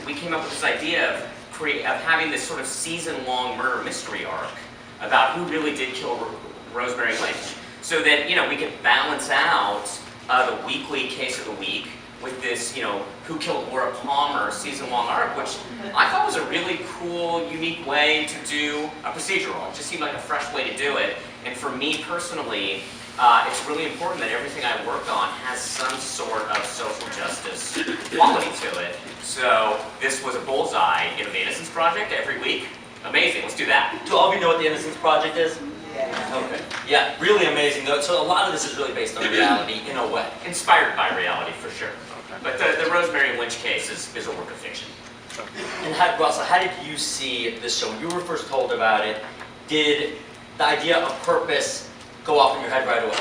we came up with this idea of having this sort of season-long murder mystery arc about who really did kill Rosemary Lynch, so that we could balance out the weekly case of the week with this Who Killed Laura Palmer season-long arc, which I thought was a really cool, unique way to do a procedural. It just seemed like a fresh way to do it, and for me personally, it's really important that everything I work on has some sort of social justice quality to it. So this was a bullseye, the Innocence Project every week. Amazing, let's do that. Do all of you know what the Innocence Project is? Yeah. Okay. Yeah, really amazing though. So a lot of this is really based on reality in a way. Inspired by reality for sure. But the Rosemary Lynch case is a work of fiction. And Russell, how did you see this show? When you were first told about it, did the idea of purpose go off in your head right away?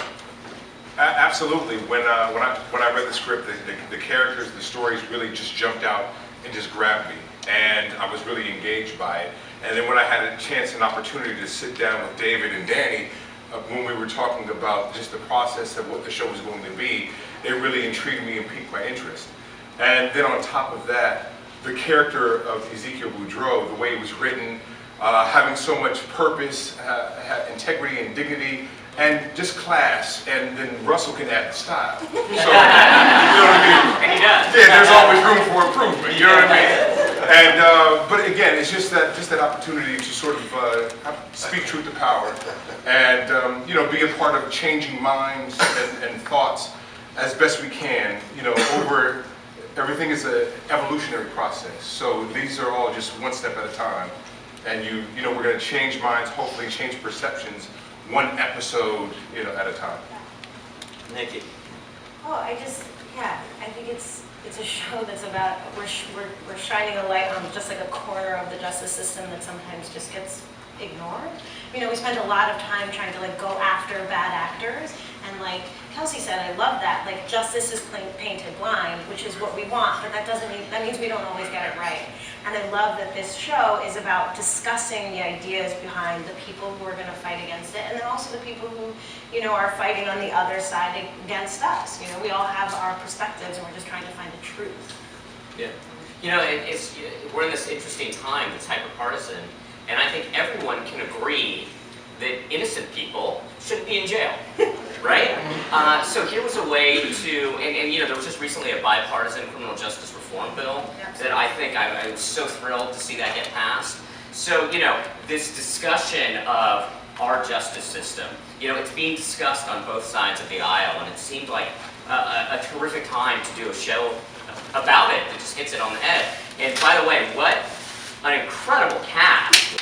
Absolutely. When I read the script, the characters, the stories really just jumped out and just grabbed me, and I was really engaged by it. And then when I had a chance and opportunity to sit down with David and Danny, when we were talking about just the process of what the show was going to be, it really intrigued me and piqued my interest. And then on top of that, the character of Ezekiel Boudreaux, the way it was written, having so much purpose, integrity and dignity, and just class, and then Russell can add the style. So, you know what I mean? And he does. Yeah, there's always room for improvement, you know what I mean? And, but again, it's just that opportunity to sort of speak truth to power, and be a part of changing minds and thoughts as best we can, over, everything is an evolutionary process. So these are all just one step at a time. And we're going to change minds, hopefully change perceptions, one episode, at a time. Nikki. Oh, I think it's a show that's about, we're shining a light on just like a corner of the justice system that sometimes just gets ignored. We spend a lot of time trying to go after bad actors, and like Kelsey said, I love that. Like, justice is painted blind, which is what we want, but that means we don't always get it right. And I love that this show is about discussing the ideas behind the people who are going to fight against it, and then also the people who, are fighting on the other side against us. We all have our perspectives, and we're just trying to find the truth. Yeah. We're in this interesting time that's hyper-partisan, and I think everyone can agree that innocent people shouldn't be in jail, right? So here was a way to, and there was just recently a bipartisan criminal justice reform bill that I think I was so thrilled to see that get passed. So, this discussion of our justice system, it's being discussed on both sides of the aisle, and it seemed like a terrific time to do a show about it that just hits it on the head. And by the way, what an incredible cast.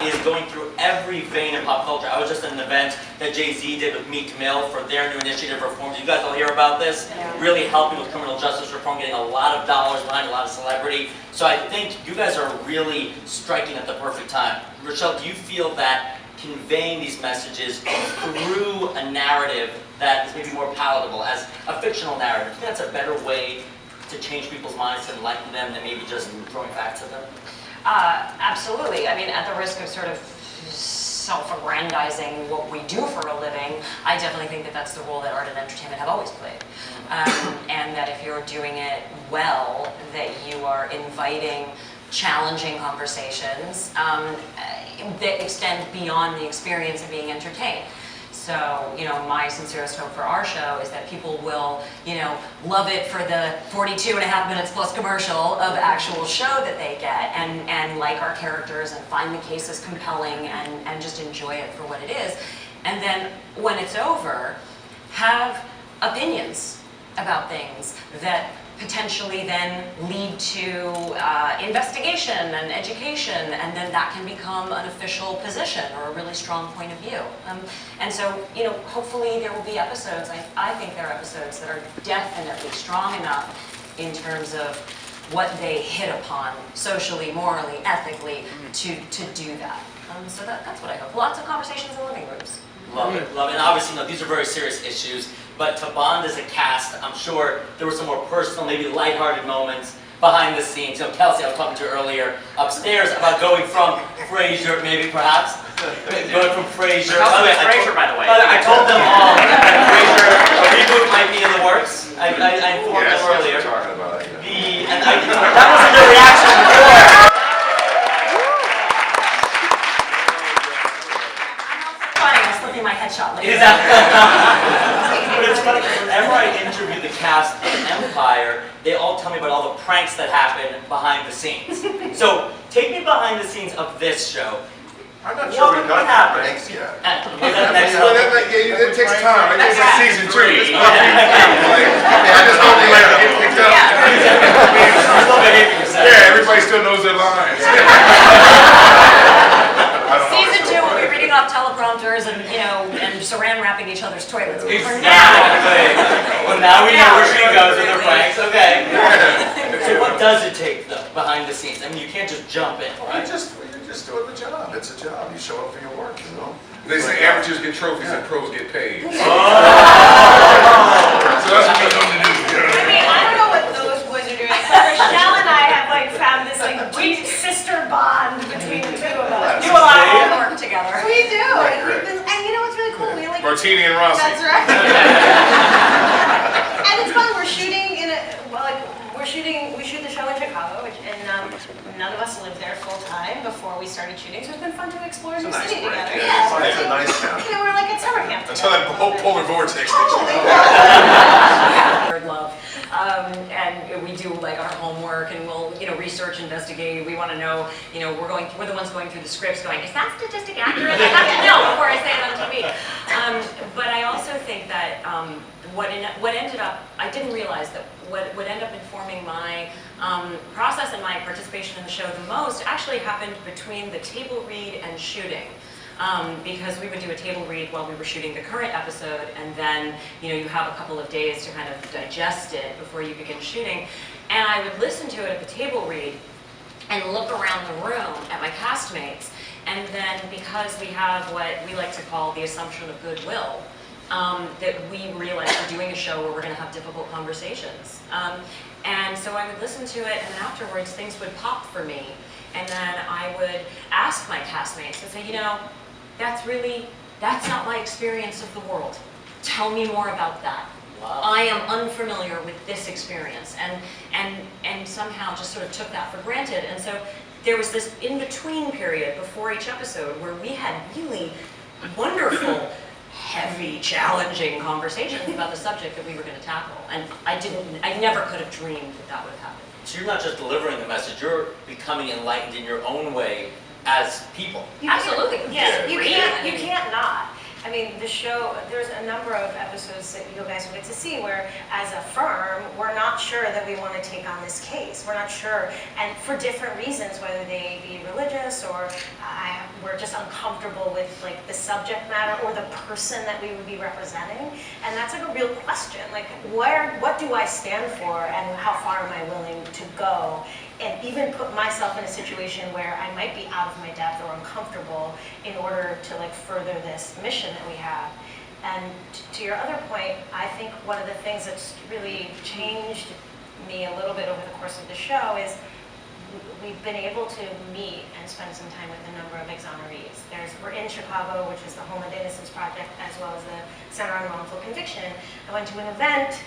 Is going through every vein of pop culture. I was just at an event that Jay-Z did with Meek Mill for their new initiative reform. You guys all hear about this? Yeah. Really helping with criminal justice reform, getting a lot of dollars behind a lot of celebrity. So I think you guys are really striking at the perfect time. Rochelle, do you feel that conveying these messages through a narrative that is maybe more palatable as a fictional narrative, do you think that's a better way to change people's minds and enlighten them than maybe just throwing facts at them? Absolutely. I mean, at the risk of sort of self-aggrandizing what we do for a living, I definitely think that that's the role that art and entertainment have always played. And that if you're doing it well, that you are inviting challenging conversations that extend beyond the experience of being entertained. So, my sincerest hope for our show is that people will, love it for the 42.5 minutes plus commercial of actual show that they get, and like our characters and find the cases compelling and just enjoy it for what it is. And then when it's over, have opinions about things that potentially then lead to investigation and education, and then that can become an official position or a really strong point of view. And so, hopefully there will be episodes, I think there are episodes that are definitely strong enough in terms of what they hit upon socially, morally, ethically to do that. So that's what I hope. Lots of conversations in living rooms. Love it, love it. And obviously, these are very serious issues, but to bond as a cast, I'm sure there were some more personal, maybe lighthearted moments behind the scenes. Kelsey, I was talking to you earlier upstairs about going from Fraser, maybe perhaps, going from Fraser. Fraser, by the way. I'm slipping my headshot later. But it's funny because whenever I interview the cast of Empire, they all tell me about all the pranks that happen behind the scenes. So take me behind the scenes of this show. I'm not sure we got that thanks yet. It takes time. I guess it's season 2. It's not I just hope we get picked up. Yeah, everybody still knows their lines. Season 2 will be reading off teleprompters and, and saran wrapping each other's toilets. Exactly. Well, now we know where she goes with her pranks. Okay. So what does it take though behind the scenes? I mean, you can't just jump in, right? You're just doing the job. It's a job. You show up for your work, They say amateurs get trophies and pros get paid. Oh. So that's what we come to do. I mean, I don't know what those boys are doing, but Rochelle and I have found this deep sister bond between the two of us. Do a lot of homework together. We do, and you know what's really cool? We Martini and Rossi. That's right. And it's fun. We're shooting we shoot the show in Chicago, and none of us lived there full time before we started shooting, so it's been fun to explore the city together. Yeah, it's a nice town. We're like at summer camp. Until that whole polar vortex takes you. Third love. And we do our homework, and we'll research, investigate. We want to know, we're the ones going through the scripts, going, is that statistic accurate? I have to know before I say it on TV. But I also think that what ended up, I didn't realize that what ended up informing my process and my participation in the show the most actually happened between the table read and shooting. Because we would do a table read while we were shooting the current episode, and then you have a couple of days to kind of digest it before you begin shooting. And I would listen to it at the table read and look around the room at my castmates, and then because we have what we like to call the assumption of goodwill, that we realize we're doing a show where we're going to have difficult conversations. And so I would listen to it, and then afterwards things would pop for me, and then I would ask my castmates and say, that's not my experience of the world. Tell me more about that. Wow. I am unfamiliar with this experience, and somehow just sort of took that for granted. And so there was this in-between period before each episode where we had really wonderful, heavy, challenging conversations about the subject that we were going to tackle. And I never could have dreamed that would have happened. So you're not just delivering the message, you're becoming enlightened in your own way as people. Absolutely. Yes, you can't not. I mean, the show, there's a number of episodes that you guys will get to see where, as a firm, we're not sure that we want to take on this case. We're not sure, and for different reasons, whether they be religious or we're just uncomfortable with the subject matter or the person that we would be representing. And that's a real question. What do I stand for, and how far am I willing to go? And even put myself in a situation where I might be out of my depth or uncomfortable in order to further this mission that we have. And to your other point, I think one of the things that's really changed me a little bit over the course of the show is we've been able to meet and spend some time with a number of exonerees. We're in Chicago, which is the Home of Innocence Project, as well as the Center on Wrongful Conviction. I went to an event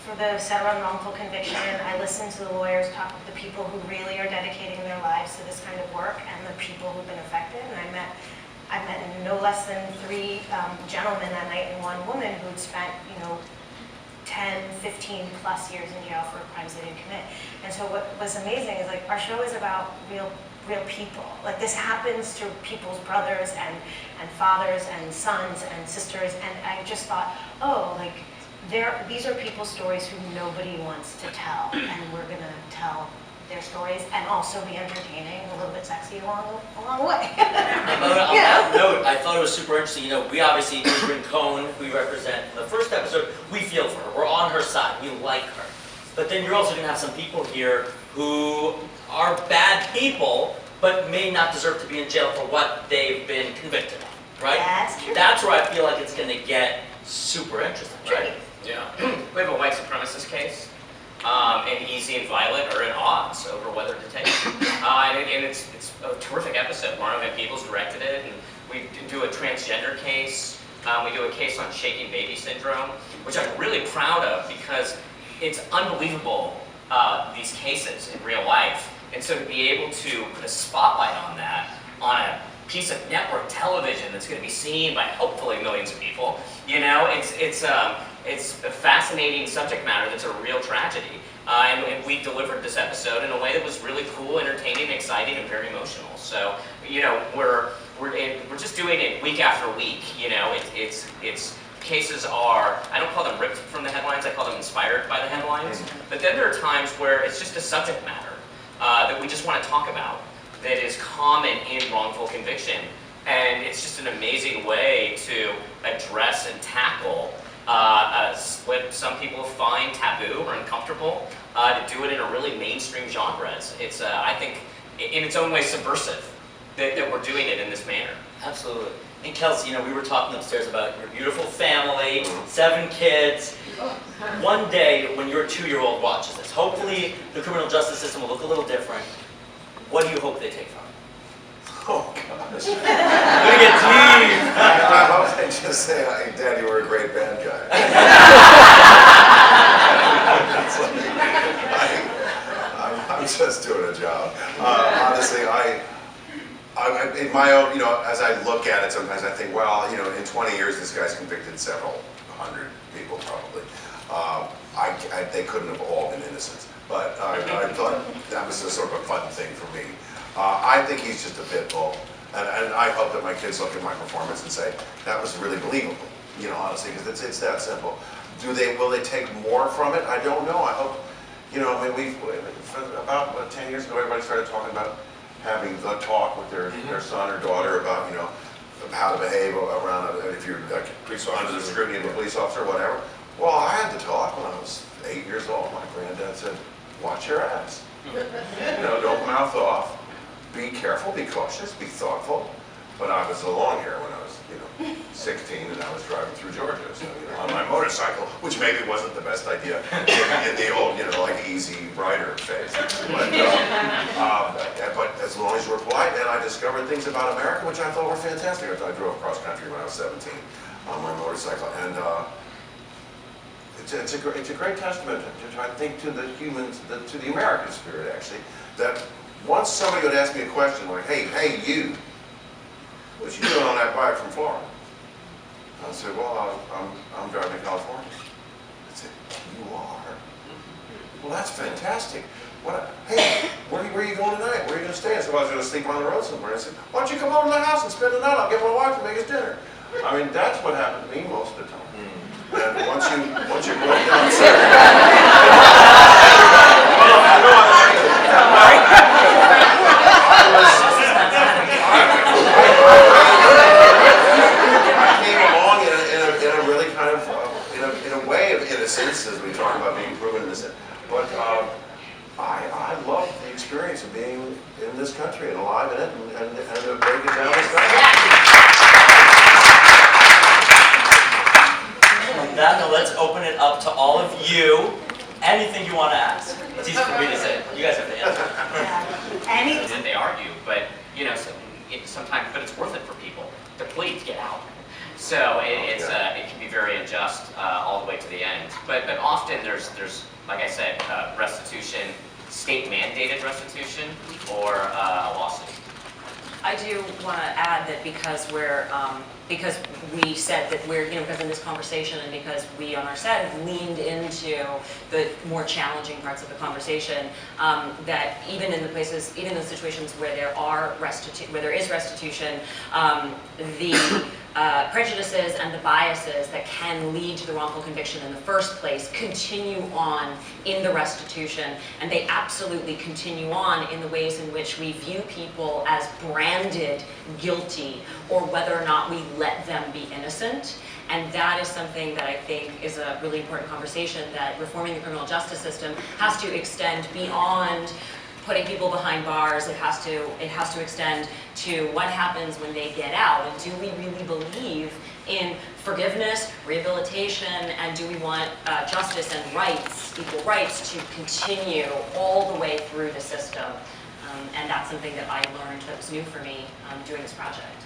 for the Center on Wrongful Conviction. I listened to the lawyers talk with the people who really are dedicating their lives to this kind of work and the people who've been affected. And I met no less than 3 gentlemen that night and 1 woman who'd spent, 10, 15 plus years in jail for crimes they didn't commit. And so what was amazing is our show is about real people. This happens to people's brothers and fathers and sons and sisters. And I just thought, these are people's stories who nobody wants to tell, and we're going to tell their stories and also be entertaining, a little bit sexy along the way. On that note, I thought it was super interesting. We obviously, Adrienne Cohn, who we represent in the first episode, we feel for her. We're on her side. We like her. But then you're also going to have some people here who are bad people, but may not deserve to be in jail for what they've been convicted of, right? That's true. That's where I feel like it's going to get super interesting, right? Yeah. We have a white supremacist case, and Easy and Violet are at odds over whether to take it. And it's a terrific episode. Marno Van Peebles directed it, and we do a transgender case. We do a case on shaky baby syndrome, which I'm really proud of because it's unbelievable, these cases in real life. And so to be able to put a spotlight on that on a piece of network television that's going to be seen by hopefully millions of people. You know, it's a fascinating subject matter that's a real tragedy. And we delivered this episode in a way that was really cool, entertaining, exciting, and very emotional. So, you know, we're just doing it week after week. You know, it's cases are, I don't call them ripped from the headlines, I call them inspired by the headlines. But then there are times where it's just a subject matter that we just want to talk about that is common in wrongful conviction. And it's just an amazing way to address and tackle what some people find taboo or uncomfortable, to do it in a really mainstream genre. It's I think, in its own way, subversive that we're doing it in this manner. Absolutely. And Kelsey, you know, we were talking upstairs about your beautiful family, 7 kids. One day, when your 2-year-old watches this, hopefully the criminal justice system will look a little different. What do you hope they take from it? Oh, gosh. I'm gonna get deep. I hope they just say, hey, Dad, you were a great bad guy. It's like, I'm just doing a job. Honestly, in my own, you know, as I look at it, sometimes I think, well, you know, in 20 years, this guy's convicted several hundred people probably. They couldn't have all been innocent, but I thought that was a sort of a fun thing for me. I think he's just a pit bull, and I hope that my kids look at my performance and say, that was really believable, you know, honestly, because it's that simple. Will they take more from it? I don't know. I hope, you know, I mean, about 10 years ago, everybody started talking about having the talk with their son or daughter about, you know, how to behave around, if you're like, under the scrutiny of a police officer or whatever. Well, I had the talk when I was 8 years old. My granddad said, watch your ass. You know, don't mouth off. Be careful, be cautious, be thoughtful. But I was along here when I was, you know, 16 and I was driving through Georgia, so, you know, on my motorcycle, which maybe wasn't the best idea in the old, you know, like easy rider phase. But as long as you were polite, and I discovered things about America which I thought were fantastic. I drove cross country when I was 17 on my motorcycle, and it's a great testament to I think to the humans, to the American spirit actually, that once somebody would ask me a question like, hey you, what you doing on that bike from Florida? I said, well, I'm driving to California. I said, you are? Well, that's fantastic. Hey, where are you going tonight? Where are you going to stay? I said, well, I was going to sleep on the road somewhere. I said, why don't you come over to the house and spend the night? I'll get my wife to make us dinner. I mean, that's what happened to me most of the time. And once you go down innocence, as we talk about being proven innocent, but I love the experience of being in this country and alive in it and to break it down as On that note, let's open it up to all of you. Anything you want to ask. It's easy for me to say. You guys have to answer. And they argue, but you know, sometimes, but it's worth it for people to plead to get out. So it can be very unjust all the way to the end. But often there's like I said, restitution, state mandated restitution, or a lawsuit. I do want to add that because we said that we're, you know, because in this conversation and because we on our set have leaned into the more challenging parts of the conversation, that even in the places, even in the situations where there is restitution, the prejudices and the biases that can lead to the wrongful conviction in the first place continue on in the restitution, and they absolutely continue on in the ways in which we view people as branded guilty, or whether or not we let them be innocent. And that is something that I think is a really important conversation, that reforming the criminal justice system has to extend beyond putting people behind bars. It has to extend to what happens when they get out, and do we really believe in forgiveness, rehabilitation, and do we want justice and rights, equal rights, to continue all the way through the system? And that's something that I learned that was new for me doing this project.